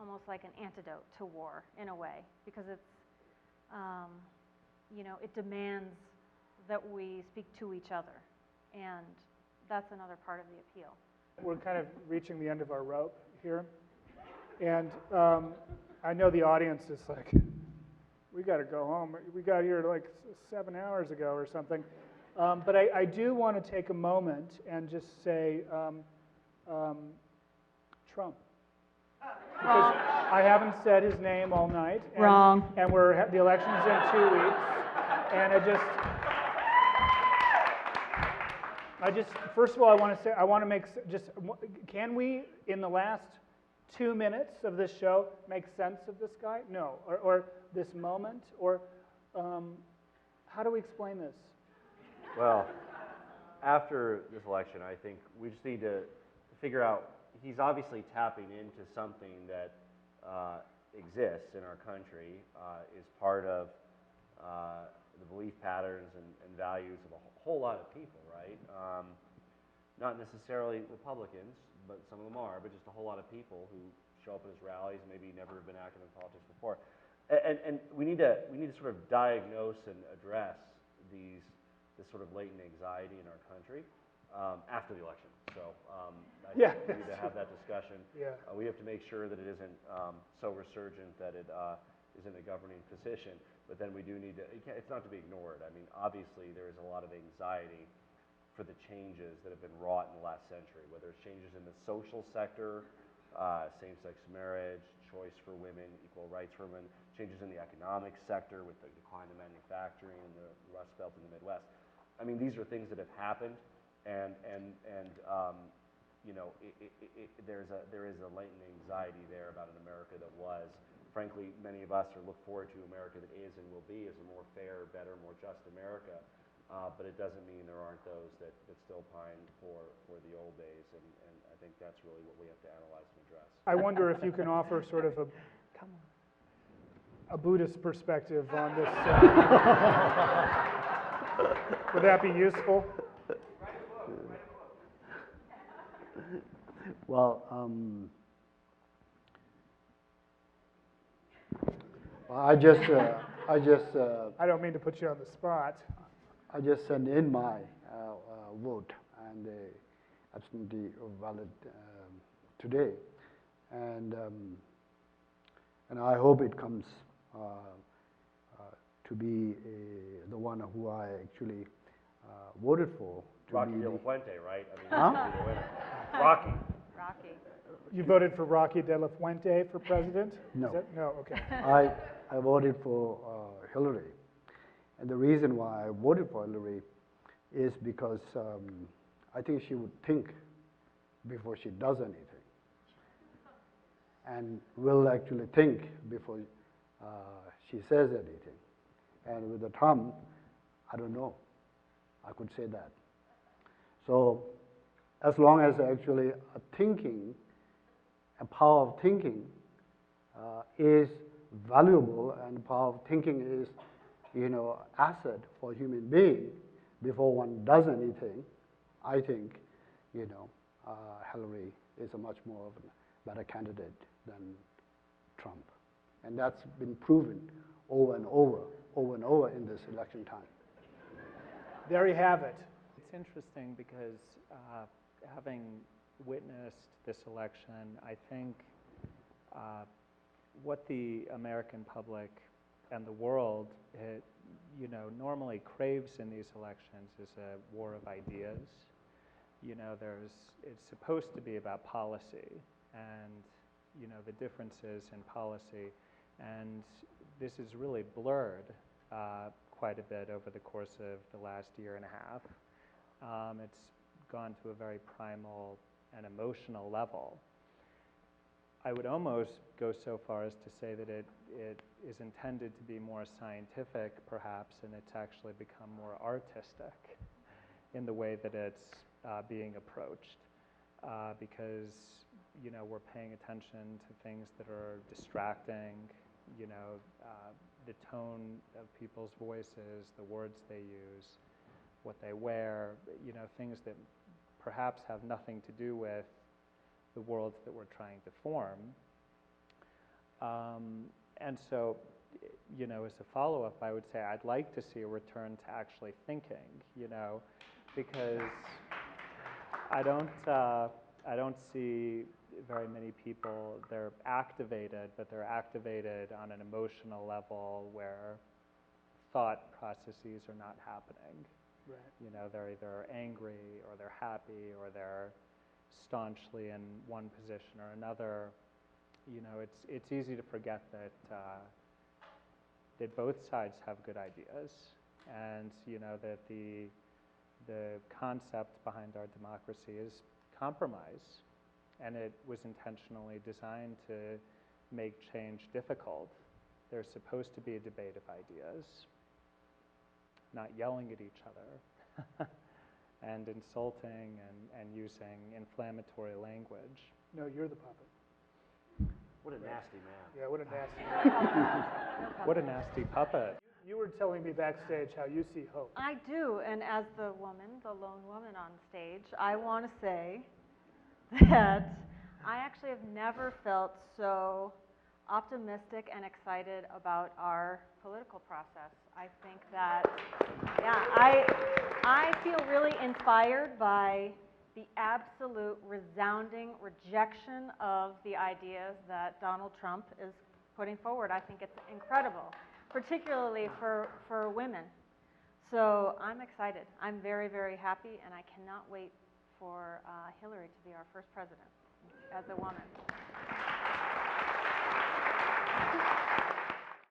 almost like an antidote to war in a way, because it's, you know, it demands that we speak to each other, and that's another part of the appeal. We're kind of reaching the end of our rope here, and I know the audience is like, we got to go home. We got here like 7 hours ago or something. But I do want to take a moment and just say Trump. Because I haven't said his name all night. And, Wrong. And the election's in 2 weeks. And first of all, I want to make can we, in the last 2 minutes of this show, make sense of this guy? No. Or this moment? Or how do we explain this? Well, after this election, I think we just need to figure out, he's obviously tapping into something that exists in our country, is part of the belief patterns and values of a whole lot of people, right? Not necessarily Republicans, but some of them are, but just a whole lot of people who show up at his rallies, maybe never have been active in politics before. And we need to sort of diagnose and address this sort of latent anxiety in our country after the election. So I think we need to have that discussion. Yeah. We have to make sure that it isn't so resurgent that it is in a governing position. But then we do need to, it's not to be ignored. I mean, obviously there is a lot of anxiety for the changes that have been wrought in the last century, whether it's changes in the social sector, same-sex marriage, choice for women, equal rights for women, changes in the economic sector with the decline of manufacturing in the Rust Belt in the Midwest. I mean, these are things that have happened, and you know, there is a latent anxiety there about an America that was. Frankly, many of us are look forward to America that is and will be as a more fair, better, more just America. But it doesn't mean there aren't those that still pine for the old days, and I think that's really what we have to analyze and address. I wonder if you can offer sort of a Buddhist perspective on this. Would that be useful? Well, I don't mean to put you on the spot. I just sent in my vote, and absentee valid today, and I hope it comes to be the one who I actually voted for. Rocky De La Fuente, right? I mean, Huh? he's gonna be the winner. Rocky. Rocky. You voted for Rocky De La Fuente for president? No. No, okay. I voted for Hillary. And the reason why I voted for Hillary is because I think she would think before she does anything, and will actually think before she says anything. And with the Trump, I don't know. I could say that. So as long as actually a power of thinking is valuable, and power of thinking is, you know, asset for a human being before one does anything, I think, you know, Hillary is a much more of a better candidate than Trump. And that's been proven over and over in this election time. There you have it. It's interesting because having witnessed this election, I think what the American public and the world, you know, normally craves in these elections is a war of ideas. You know, it's supposed to be about policy and, you know, the differences in policy, and this is really blurred quite a bit over the course of the last year and a half. It's gone to a very primal and emotional level. I would almost go so far as to say that it is intended to be more scientific, perhaps, and it's actually become more artistic in the way that it's being approached, because, you know, we're paying attention to things that are distracting, you know, the tone of people's voices, the words they use, what they wear, you know, things that perhaps have nothing to do with the worlds that we're trying to form. And so, you know, as a follow-up, I would say I'd like to see a return to actually thinking, you know, because I don't see very many people, they're activated, but they're activated on an emotional level where thought processes are not happening. Right. You know, they're either angry or they're happy or they're staunchly in one position or another. You know, it's easy to forget that that both sides have good ideas, and you know that the concept behind our democracy is compromise, and it was intentionally designed to make change difficult. There's supposed to be a debate of ideas, not yelling at each other and insulting and using inflammatory language. No, you're the puppet. What a nasty man. Yeah, what a nasty man. What a nasty puppet. You were telling me backstage how you see hope. I do, and as the woman, the lone woman on stage, I want to say that I actually have never felt so optimistic and excited about our political process. I think that, yeah, I feel really inspired by the absolute resounding rejection of the ideas that Donald Trump is putting forward. I think it's incredible, particularly for women. So I'm excited. I'm very, very happy, and I cannot wait for Hillary to be our first president as a woman.